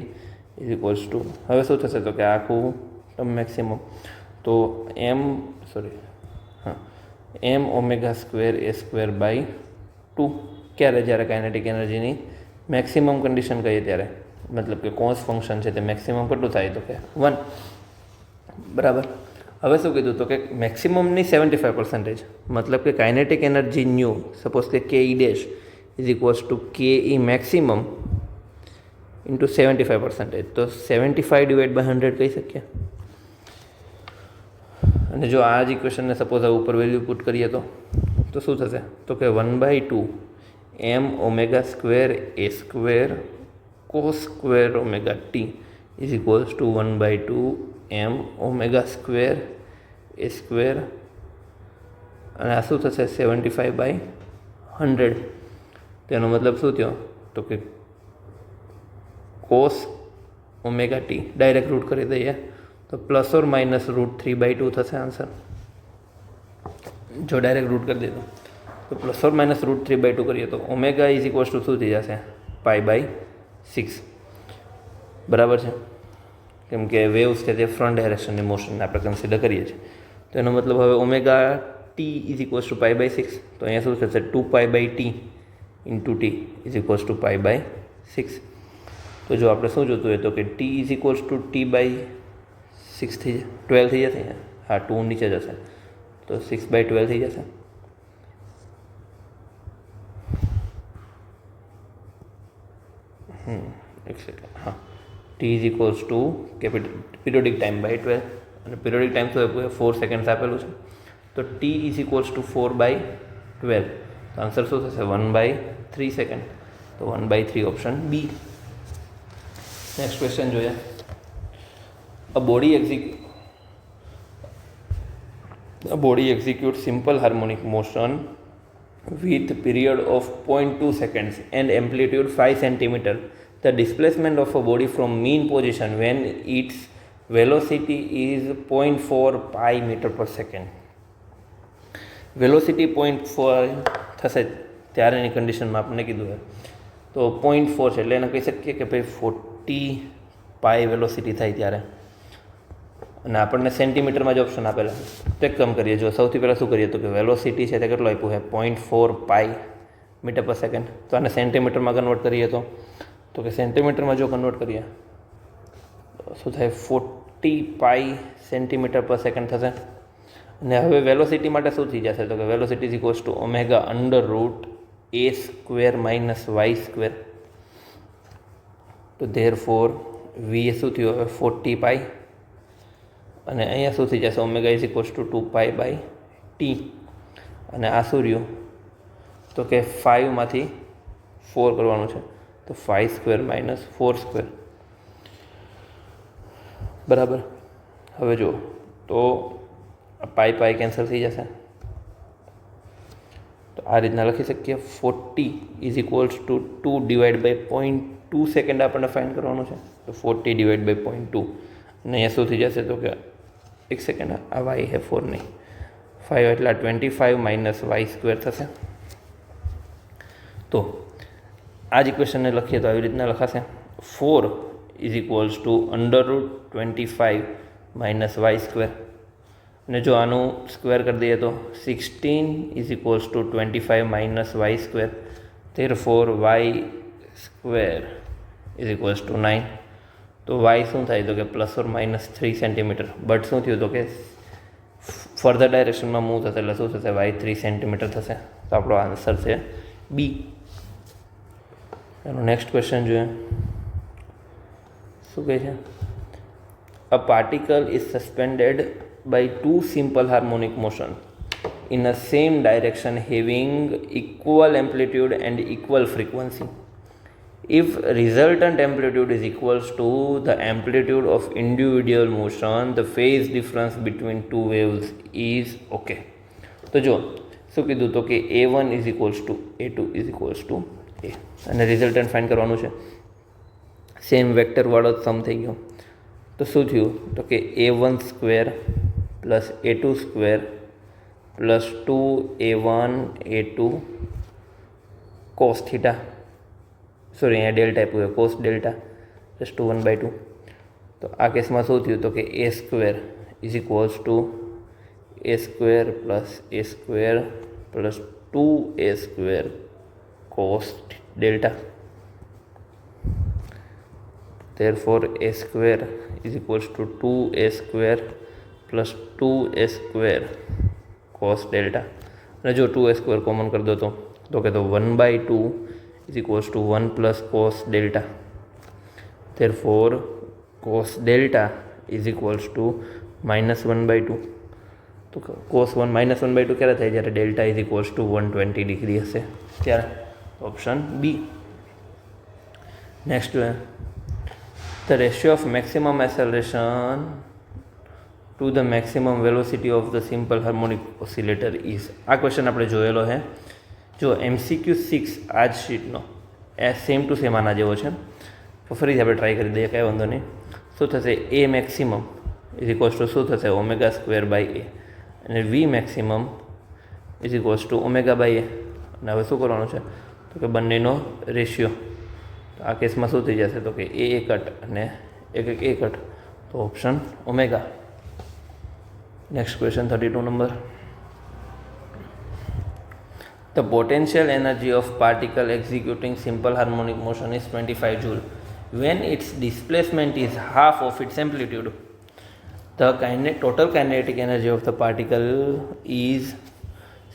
is equals to, હવે શું થશે તો કે આખું ટર્મ મેક્સિમમ, તો m omega square A square by 2. ક્યારે, જ્યારે કાઇનેટિક એનર્જીની મેક્સિમમ કન્ડિશન કહીએ ત્યારે, મતલબ કે કોસ ફંક્શન છે તે મેક્સિમમ કેટલું થાય તો કે 1, બરાબર. હવે શું કીધું તો કે મેક્સિમમની 75%, મતલબ કે કાઇનેટિક એનર્જી ન્યૂ, સપોઝ કે કે ઈ ડેશ ઇઝ ઇક્વલ્સ ટુ કે ઈ મેક્સિમમ ઇન્ટુ 75%. તો 75/100 કહી શકીએ. અને જો આ જ ઇક્વેશનને સપોઝ આ ઉપર વેલ્યુ પુટ કરીએ તો શું થશે તો કે 1/2 m omega square A square cos square omega t is equals to 1/2 m omega square A square, અને આ શું થશે 75/100. તેનો મતલબ શું થયો તો કે cos omega t direct root કરી દઈએ તો પ્લસ ઓર માઇનસ √3/2 થશે આન્સર. જો ડાયરેક્ટ રૂટ કરી દીધું તો પ્લસ ઓર માઇનસ √3/2 કરીએ તો ઓમેગા ઇઝ ઇક્વલ્સ ટુ શું થઈ જશે, π/6, બરાબર છે. કેમ કે વેવ્સ છે તે ફ્રન્ટ ડાયરેક્શનની મોશનને આપણે કન્સિડર કરીએ છીએ. તો એનો મતલબ હવે omega t is equals to pi by 6. તો અહીંયા શું થશે 2 pi by t into t is equals to pi by 6. તો જો આપણે શું જોતું હોય તો કે t is equals to t by 6 થઈ જાય, 12 થઈ જશે. હા, 2 નીચે જશે તો 6/12 થઈ જશે. એક સેકન્ડ. હા, t is equals to periodic time by 12, અને પીરિયોડિક ટાઈમ શું આપ્યું છે 4 સેકન્ડ્સ આપેલું છે. તો ટી ઇઝ ઇક્વલ્સ ટુ 4/12. તો આન્સર શું થશે 1/3 સેકન્ડ. તો 1/3 ઓપ્શન બી. નેક્સ્ટ ક્વેશ્ચન જોઈએ. A body executes simple harmonic motion with period of 0.2 seconds and amplitude 5 cm. The displacement of a body from mean position when its velocity is 0.4 pi meter per second. Velocity 0.4 થશે ત્યારે એની કન્ડિશનમાં આપણને કીધું છે. તો 0.4 છે એટલે એને કહી શકીએ કે ભાઈ 40 પાઈ વેલોસિટી થાય ત્યારે, અને આપણને સેન્ટીમીટરમાં જ ઓપ્શન આપેલા. તો એક કામ કરીએ, જો સૌથી પહેલાં શું કરીએ તો કે વેલોસિટી છે તે કેટલો આપ્યું છે 0.4 પાઈ મીટર પર સેકન્ડ. તો આને સેન્ટીમીટરમાં કન્વર્ટ કરીએ તો કે સેન્ટીમીટરમાં જો કન્વર્ટ કરીએ તો શું થાય 40 પાઈ સેન્ટીમીટર પર સેકન્ડ થશે. અને હવે વેલોસિટી માટે શું થઈ જશે તો કે velocity is equals to omega under root a square minus y square. તો ધેર ફોર વી એ શું થયું હવે 40 પાઈ, અને અહીંયા શું થઈ જશે omega is equals to 2 pi by t. અને આ શું રહ્યું તો કે 5માંથી 4 કરવાનું છે તો 5 સ્ક્વેર માઇનસ 4 સ્ક્વેર. બરાબર. હવે જો તો પાઈ કેન્સલ થઈ જશે. તો આ રીતના લખી શકીએ 40 is equals to 2 divide by 0.2 second આપણને ફાઇન્ડ કરવાનું છે. તો 40 ડિવાઈડ બાય 0.2, અને અહીંયા શું થઈ જશે તો કે એક સેકન્ડ, આ વાય હે 4 નહીં 5 એટલે 25 માઇનસ વાય સ્ક્વેર થશે. તો આ જ ઇક્વેશનને લખીએ તો આવી રીતના લખાશે 4 is equals to under root 25 minus y square. અને જો આનું સ્ક્વેર કરી દઈએ તો 16 is equals to 25 minus y square. Therefore y square is equals to 9. તો વાય શું થાય તો કે plus or minus 3 centimetre. But શું થયું તો કે ફર્ધર ડાયરેક્શનમાં મૂવ થશે એટલે શું થશે વાય 3 સેન્ટીમીટર થશે. તો આપણો આન્સર છે બી. એનો નેક્સ્ટ ક્વેશ્ચન જોઈએ. શું કહે છે? A particle is suspended by two simple harmonic motion in a same direction having equal amplitude and equal frequency. If resultant amplitude is equals to the amplitude of individual motion, the phase difference between two waves is okay. તો જો શું કીધું તો કે A1 is equals to A2 is equals to A, અને resultant find કરવાનું છે. Same વેક્ટરવાળો સમ થઈ ગયો. તો શું થયું તો કે A1 square plus A2 square plus 2A1 A2 cos theta, sorry અહીંયા ડેલ્ટા આપ્યું છે કોસ ડેલ્ટા પ્લસ 2 1/2. તો આ કેસમાં શું થયું તો કે A square is equals two A square plus A square plus 2A square cos delta. Therefore A square is equals to 2A square plus 2A square cos delta. અને જો 2A square common કરી દો તો કે તો 1/2 is equals to 1 plus cos delta. Therefore cos delta is equals to minus 1/2. તો cos 1 minus 1/2 ક્યારે થાય જ્યારે delta is equals to 120 degree હશે ત્યારે. Option B. નેક્સ્ટ જોઈએ. The ratio of maximum acceleration to the maximum velocity of the simple harmonic oscillator is. આ question આપણે જોયેલો છે. જો MCQ 6 આ જ શીટનો સેમ ટુ સેમ આના જેવો છે. તો ફરીથી આપણે ટ્રાય કરી દઈએ, કાંઈ વાંધો નહીં. શું થશે A maximum is equals to શું થશે ઓમેગા સ્ક્વેર બાય A, અને V maximum is equals to omega by A. અને હવે શું કરવાનું છે તો કે બંનેનો રેશિયો. તો આ કેસમાં શું થઈ જશે તો કે A કટ અને એક A કટ. તો option omega. Next question 32 number. The potential energy of particle executing simple harmonic motion is 25 joule when its displacement is half of its amplitude. The total kinetic energy of the particle is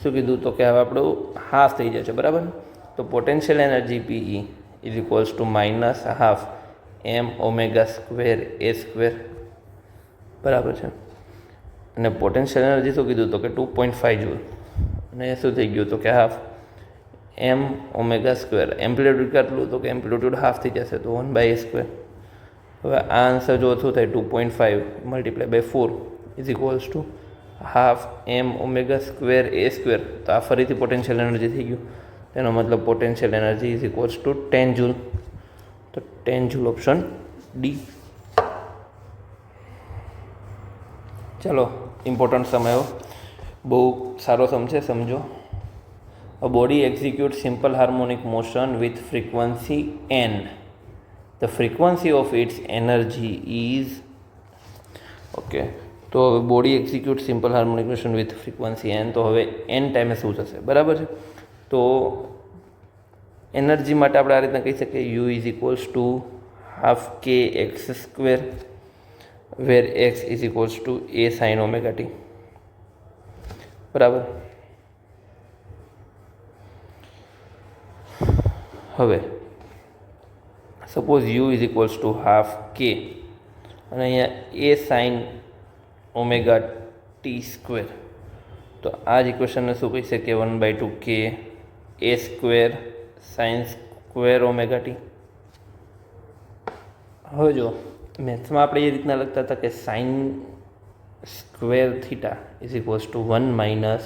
શું કીધું તો કે હવે આપણું half થઈ જશે બરાબર. તો potential energy PE is equals to minus half M omega square A square બરાબર છે. અને પોટેન્શિયલ એનર્જી શું કીધું તો કે 2.5 જૂલ અને શું થઈ ગયું તો કે હાફ એમ ઓમેગા સ્ક્વેર. એમ્પ્લિટ્યૂડ કેટલું તો કે એમ્પ્લિટ્યૂડ હાફ થઈ જશે તો 1/a². હવે આ આન્સર જો શું થાય 2.5 multiply by 4 is equals to half M omega square A square. તો આ ફરીથી પોટેન્શિયલ એનર્જી થઈ ગયું. તેનો મતલબ potential energy is equals to 10 joule. તો 10 જૂલ ઓપ્શન ડી. ચલો ઇમ્પોર્ટન્ટ સમયો બહુ સારો સમજો. A body executes simple harmonic motion with frequency n. The frequency of its energy is okay. તો body execute simple harmonic motion with frequency n. તો હવે n ટાઈમે શું થશે બરાબર છે. તો એનર્જી માટે આપણે આ રીતના કહી શકીએ u is equals to half k x square where x is equals to A sine omega T બરાબર. હવે suppose u is equals to half k અને અહીંયા A sine omega t square. તો આ જ ઇક્વેશનને શું કહી શકીએ 1/2 k A square sine square omega t. હવે જો મેથ્સમાં આપણે એ રીતના લખતા હતા કે sine square theta is equals to 1 minus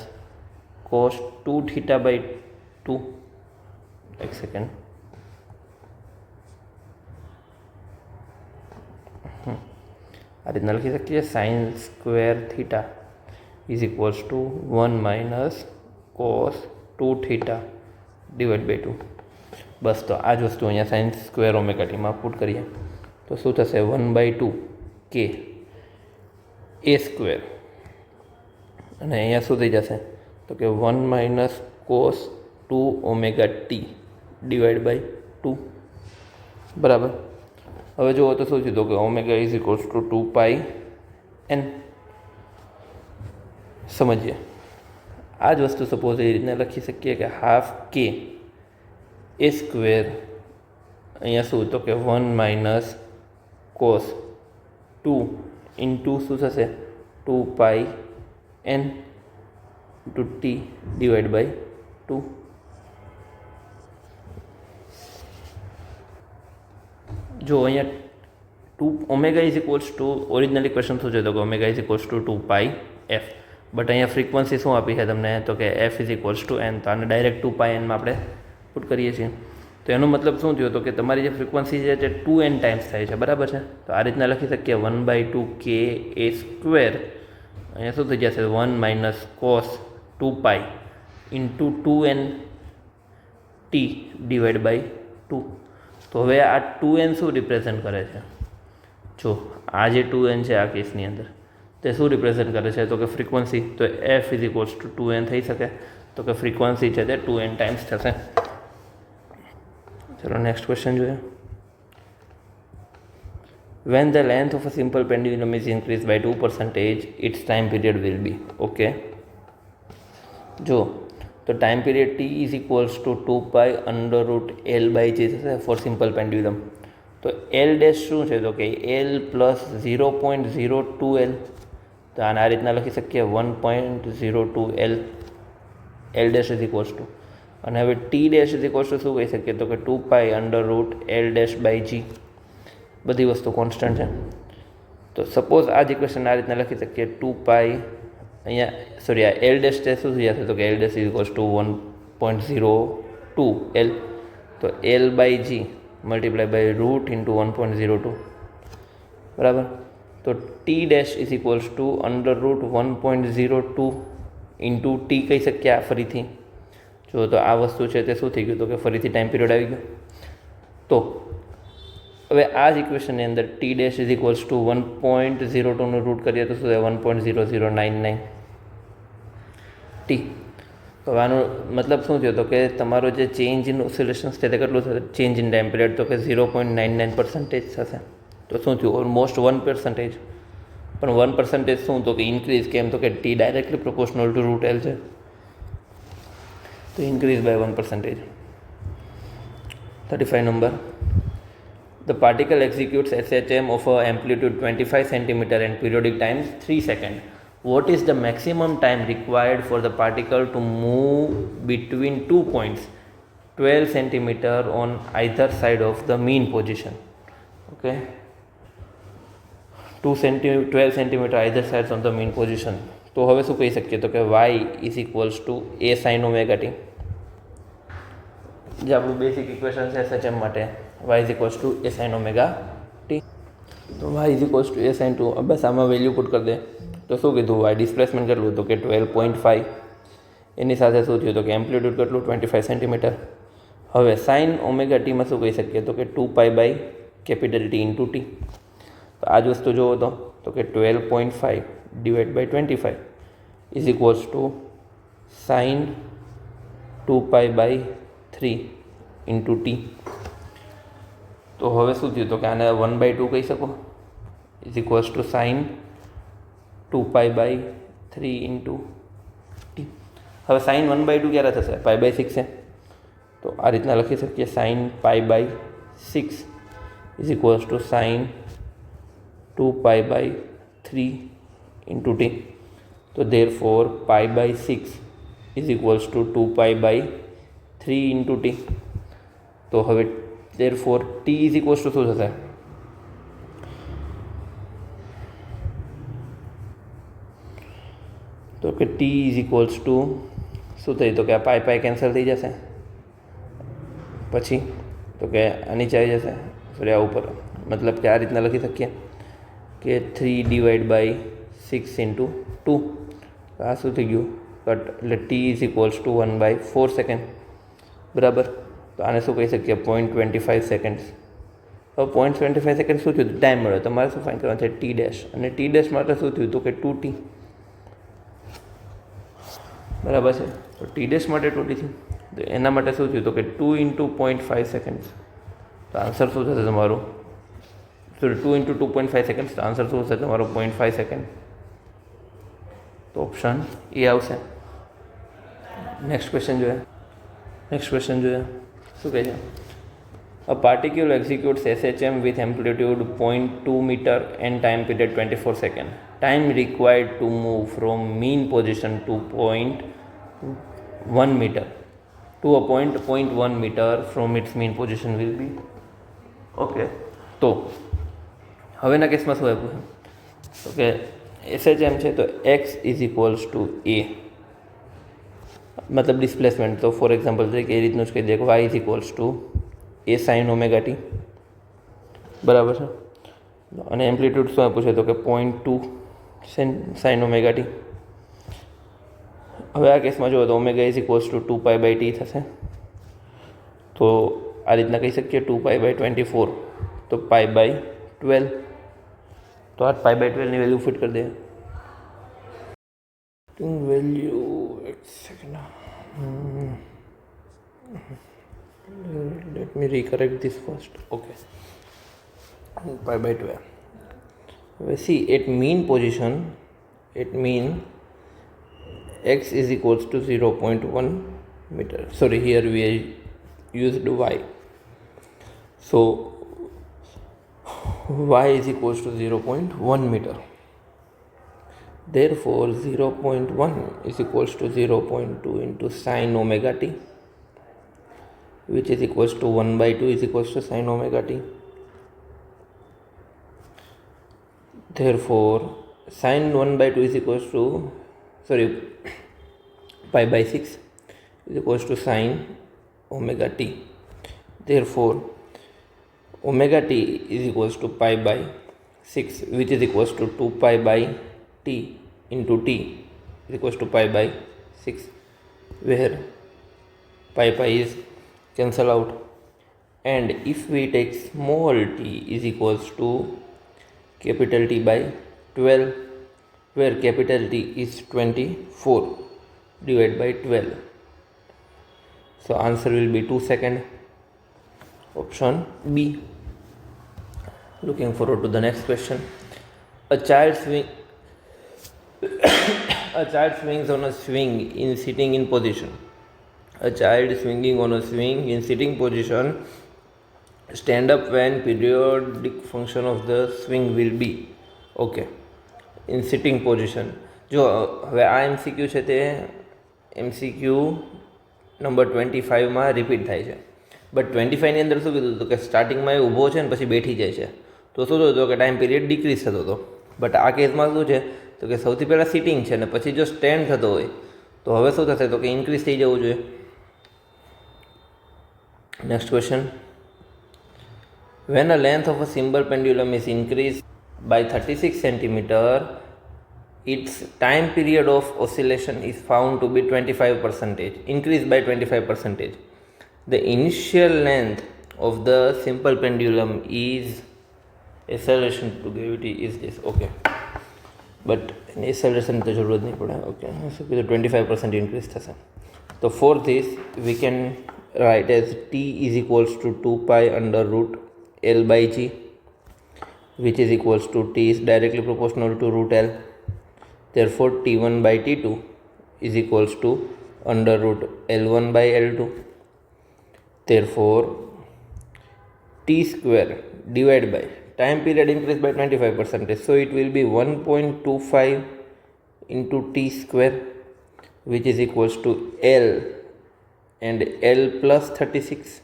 cos 2 theta by 2. એક સેકન્ડ. આ રીતના લખી શકીએ sine square theta is equals to 1 minus cos 2 theta divide by 2. બસ તો આ જ વસ્તુ અહીંયા સાઇન સ્ક્વેર ઓમેગા ટીમાં પુટ કરીએ તો શું થશે 1/2 કે એ સ્ક્વેર અને અહીંયા શું થઈ જશે તો કે 1 minus cos 2 omega t divide by 2 બરાબર. હવે જુઓ તો શું થયું કે omega is equals two 2πn. સમજીએ આ જ વસ્તુ સપોઝ એ રીતના લખી શકીએ કે હાફ કે એ સ્ક્વેર અહીંયા શું તો કે 1 માઇનસ કોસ 2 ઇન્ટુ શું થશે 2πn into T divide by 2. જો અહીંયા 2 omega is equals two original equation શું છે તો કે omega is equals two 2πf. But અહીંયા ફ્રીક્વન્સી શું આપી છે તમને તો કે f is equals two n. તો આને ડાયરેક્ટ 2πnમાં આપણે પુટ કરીએ છીએ. તો એનો મતલબ શું થયો તો કે તમારી જે ફ્રીક્વન્સી છે તે 2n ટાઈમ્સ થાય છે બરાબર છે. તો આ રીતના લખી શકીએ 1/2 કે એ સ્ક્વેર અહીંયા શું થઈ જશે 1 minus cos 2π into 2n t divide by 2. તો હવે આ 2n શું રિપ્રેઝન્ટ કરે છે જો આ જે 2n છે આ કેસની અંદર તે શું રિપ્રેઝન્ટ કરે છે તો કે ફ્રીક્વન્સી. તો f is equals two 2n થઈ શકે તો કે ફ્રીક્વન્સી છે તે 2n ટાઈમ્સ થશે. ચલો નેક્સ્ટ ક્વેશ્ચન જોઈએ. When the length of a simple pendulum is increased by 2%, its time period will be okay. જો તો time period t is equals to 2π under root l by જે થશે for simple pendulum. તો l dash શું છે તો કે l plus 0.02l. તો આને આ રીતના લખી શકીએ 1.02l l dash is equals to. અને હવે t dash is equals to શું કહી શકીએ તો કે 2π under root l dash by g. બધી વસ્તુ કોન્સ્ટન્ટ છે. તો સપોઝ આ જ ઇક્વેશન આ રીતના લખી શકીએ 2π અહીંયા સોરી આ એલ ડેશ તે શું થઈ જશે તો કે l dash is equals to 1.02l. તો l by g multiply by root into 1.02 બરાબર. તો t dash is equals to under root 1.02 into t કહી શકીએ આ ફરીથી. જો તો આ વસ્તુ છે તે શું થઈ ગયું તો કે ફરીથી ટાઈમ પીરિયડ આવી ગયો. તો હવે આ જ ઇક્વેશનની અંદર t dash is equals to 1.02નું રૂટ કરીએ તો શું થાય 1.0099 ટી. હવે આનો મતલબ શું થયો તો કે તમારો જે ચેન્જ ઇન ઓસિલેશન્સ છે તે કેટલું થશે, ચેન્જ ઇન ટાઈમ પીરિયડ તો કે 0.99% થશે. તો શું થયું, ઓલમોસ્ટ 1%. પણ 1% શું તો કે ઇન્ક્રીઝ, કેમ તો કે t directly proportional to root l છે, તો increase by 1%. 35 number. The particle executes SHM of a amplitude 25 cm and periodic time 3 seconds. What is the maximum time required for the particle to move between 2 points 12 cm on either side of the mean position? Okay, 12 cm either sides on the mean position. તો હવે શું કહી શકીએ તો કે y is equals to a sin omega t. જે આપણું basic equation છે SHM માટે, y is equals to a sin omega t. તો y is equals to a sin 2. બસ આમાં વેલ્યુ પુટ કરી દે તો શું કીધું, y ડિસ્પ્લેસમેન્ટ કેટલું તો કે 12.5, એની સાથે શું થયું તો કે એમ્પ્લિટ્યૂડ કેટલું 25 સેન્ટીમીટર. હવે સાઇન ઓમેગા ટીમાં શું કહી શકીએ તો કે 2π/T × T. તો આ જ વસ્તુ જોવો તો કે 12.5 / 25 is equals to sine 2π/3 × T. તો હવે શું થયું તો કે આને 1/2 કહી શકો, is equals to sine 2π/3 × T. હવે સાઇન 1/2 ક્યારે થશે, π/6 છે, તો આ રીતના લખી શકીએ sine π/6 is equals to sine 2π/3 × T. તો therefore π/6 is equals to 2π/3 × T. તો હવે therefore T is equals to શું થશે, તો કે T ઇઝ ઇક્વલ્સ ટુ શું થઈ તો કે આ પાઈ કેન્સલ થઈ જશે, પછી તો કે આ નીચે આવી જશે, સોરી આ ઉપર, મતલબ કે આ રીતના લખી શકીએ કે 3 / 6 × 2. આ શું થઈ ગયું કટ, એટલે T is equals two 1/4 second. બરાબર, તો આને શું કહી શકીએ 0.25 સેકન્ડ્સ. હવે 0.25 સેકન્ડ શું થયું, ટાઈમ મળ્યો, તમારે શું ફાઇન્ડ કરવાનું છે ટી ડેશ, અને ટી ડેશ માટે શું થયું તો કે 2T. બરાબર છે, તો ટી ડેશ માટે 2T થયું, તો એના માટે શું થયું તો કે 2 × 0.5 સેકન્ડ્સ. તો આન્સર શું થશે તમારું, સોરી 2 × 2.5 સેકન્ડ્સ, તો આન્સર શું થશે તમારો 0.5 સેકન્ડ. તો ઓપ્શન એ આવશે. નેક્સ્ટ ક્વેશ્ચન જોઈએ. શું કહે છે, અ પાર્ટિક્યુલ એક્ઝિક્યુટ્સ SHM with amplitude 0.2 meter and time period 24 seconds. Time required to move from mean position to 0.1 meter to a point 0.1 meter from its mean position will be. Okay, તો હવેના કેસમાં શું આપ્યું છે તો કે SHM છે તો x is equals two a, મતલબ ડિસ્પ્લેસમેન્ટ. તો ફોર એક્ઝામ્પલ તરીકે એ રીતનું જ કહી દે કે y is equals two a sin omega t. બરાબર છે, અને એમ્પ્લિટ્યૂડ શું આપ્યું છે તો કે 0.2 sin omega t. હવે આ કેસમાં જુઓ તો omega is equals two 2π/T થશે, તો આ રીતના કહી શકીએ 2π/24, તો π/12. તો આ π/12ની વેલ્યુ ફિટ કરી દે, વેલ્યુ એક second, let me recorrect this first. Okay, π/12. See, at mean position, it mean x is equals to 0.1 meter. Sorry, here we used y. So y is equals to 0.1 meter. Therefore 0.1 is equals to 0.2 into sin omega t, which is equals to 1/2 is equals to sin omega t. Therefore sin 1/2 is equals to, sorry, π/6 is equals to sin omega t. Therefore omega t is equals to π/6, which is equals to 2π/T into T is equals to π/6, where pi is cancel out. and if we take small t is equals to capital T by 12, where capital T is 24 divided by 12. So answer will be 2 seconds. Option B. Looking forward to the next question. A child swings on a swing in sitting in position. A child swinging on a swing in sitting position. Stand up when periodic function of the swing will be. Okay, in sitting position. જો હવે આ MCQ છે તે MCQ number 25માં repeat થાય છે, but 25ની અંદર શું કીધું હતું કે સ્ટાર્ટિંગમાં એ ઊભો છે ને પછી બેઠી જાય છે, તો શું થતું કે ટાઈમ પીરિયડ ડિક્રીઝ થતો હતો. બટ આ કેસમાં શું છે તો કે સૌથી પહેલાં સિટિંગ છે ને પછી જો સ્ટેન્ડ થતો હોય તો હવે શું થશે તો કે ઇન્ક્રીઝ થઈ જવું જોઈએ. Next question. When a length of a simple pendulum is increased by 36 centimeter, its time period of oscillation is found to be 25%, increased by 25%. The initial length of the simple pendulum is acceleration to gravity is this. Okay, but acceleration to જરૂરત નહીં પડે. Okay, so 25% increase થશે. So for this we can write as t is equals to 2 pi under root L by G, which is equals to t is directly proportional to root L. Therefore T1 by T2 is equals to under root L1 by L2. Therefore T square divided by time period increased by 25%, so it will be 1.25 into T square, which is equals to L and L plus 36.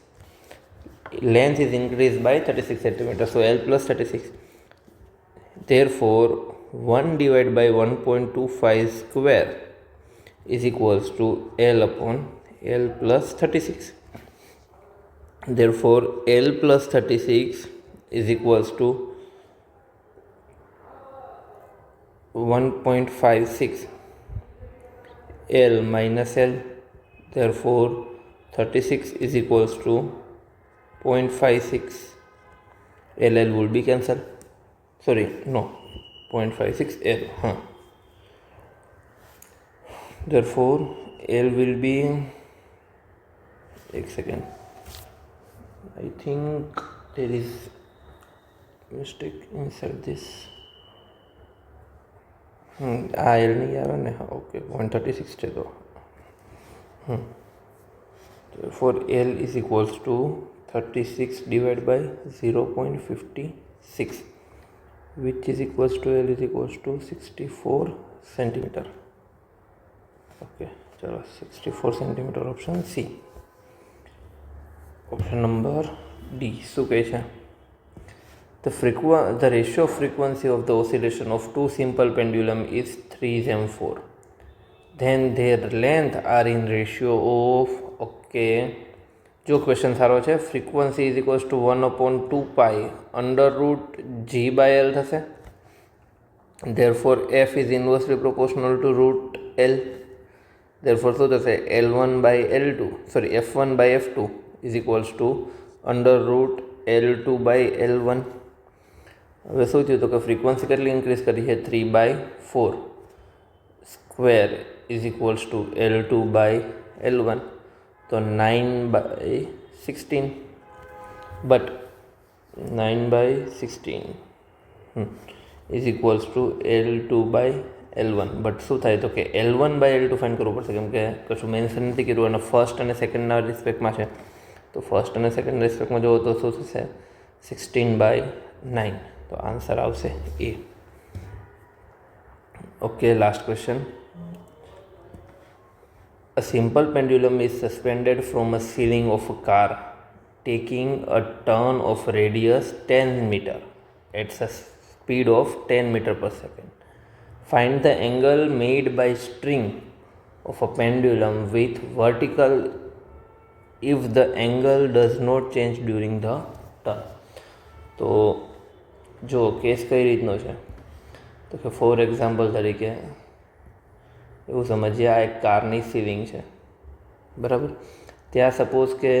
Length is increased by 36 centimeters, so L plus 36. Therefore 1 divided by 1.25 square is equals to L upon L plus 36. Therefore L plus 36 is equals to 1.56 L minus L. Therefore 36 is equals to 0.56. LL would be cancelled. Sorry, no, 0.56 L. Therefore L will be, एक second, I think there is mistake inside this. આ L નહીં આવે ને. Okay, 0.36 છે તો. Therefore L is equals to 36 divided by 0.56, which is equals to L is equals to 64 centimeter. Okay, chalo 64 centimeter option C. Option number D. શું કહે છે? The ratio of frequency of the oscillation of two simple pendulum is 3/4. Then their length are in ratio of, okay, જો question સારો છે, frequency is equals to 1/2 pi under route G by L થશે. Therefore F is inversely proportional to root L. Therefore શું થશે L1 by L2, sorry F1 by F2 is equals to under root L2 by L1. હવે શું થયું તો કે frequency કેટલી increase કરી છે 3/4 square is equals two L2 by L1, तो 9/16, but 9/16 is equals to L2 by L1. But શું થાય તો કે L1 by L2 ફાઇન્ડ કરવું પડશે, કેમ કે કશું મેન્શન નથી કર્યું અને ફર્સ્ટ અને સેકન્ડના રિસ્પેક્ટમાં છે. તો ફર્સ્ટ અને સેકન્ડ રિસ્પેક્ટમાં જોવો તો શું થશે 16/9. તો આન્સર આવશે A. Okay, last question. A simple pendulum is suspended from a ceiling of a car, taking a turn of radius 10 meter at a speed of 10 meter per second. Find the angle made by string of a pendulum with vertical if the angle does not change during the turn. તો જો case કઈ રીતનો છે તો કે for example તરીકે એવું સમજીએ, આ એક કારની સીલિંગ છે, બરાબર. ત્યાં સપોઝ કે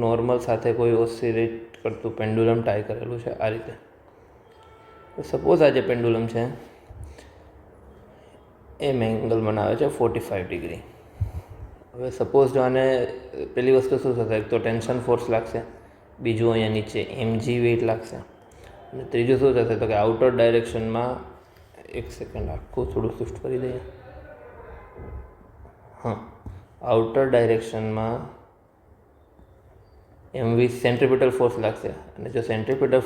નોર્મલ સાથે કોઈ ઓસિલેટ કરતું પેન્ડુલમ ટાઈ કરેલું છે આ રીતે. સપોઝ આ જે પેન્ડુલમ છે એમ એંગલ બનાવે છે 45 ડિગ્રી. હવે સપોઝ જો આને પેલી વસ્તુ શું થશે, એક તો ટેન્શન ફોર્સ લાગશે, બીજું અહીંયા નીચે mg વેઇટ લાગશે, અને ત્રીજું શું થશે તો કે આઉટર ડાયરેક્શનમાં, એક સેકન્ડ આખું થોડું શિફ્ટ કરી દઈએ. હા, આઉટર ડાયરેક્શનમાં mv સેન્ટ્રીપિટલ ફોર્સ લાગશે, અને જો સેન્ટ્રીપિટલ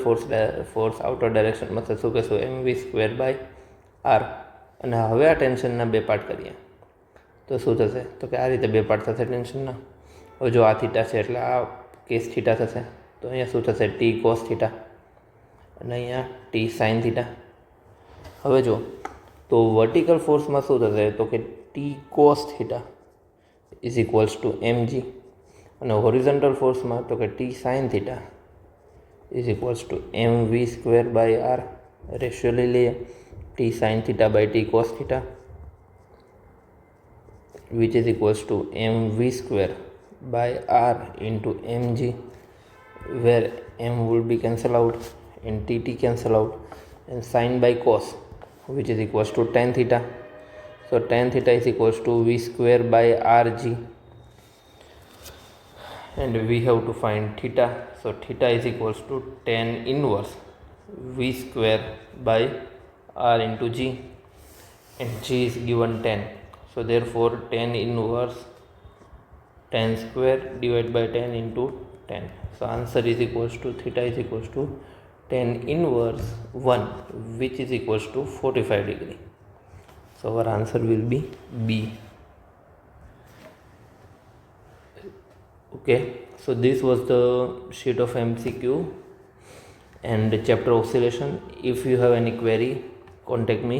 ફોર્સ આઉટર ડાયરેક્શનમાં થશે શું કહેશું mv²/r. અને હવે આ ટેન્શનના બે પાર્ટ કરીએ તો શું થશે તો કે આ રીતે બે પાર્ટ થશે ટેન્શનના. હવે જો આ થીટા છે એટલે આ કેસ થીટા થશે, તો અહીંયા શું થશે t cos થીટા, અને અહીંયા t sin થીટા. હવે જો તો વર્ટિકલ ફોર્સમાં શું થશે તો કે t cos theta is equals two mg, અને હોરિઝોન્ટલ ફોર્સમાં તો કે t sin theta is equals two mv²/r. Ratio લઈ લઈએ, t sin theta by t cos theta, which is equals to mv²/r into mg, where m will be cancel out and t cancel out, and sin by cos, which is equals to tan theta. So tan theta is equals to v²/rg, and we have to find theta. So theta is equals to tan inverse v²/r into g, and g is given 10. So therefore tan inverse tan square divided by 10 into 10. So answer is equals to theta is equals to tan inverse 1, which is equals to 45 degree. So our answer will be B. Okay, so this was the sheet of MCQ and chapter oscillation. If you have any query, contact me.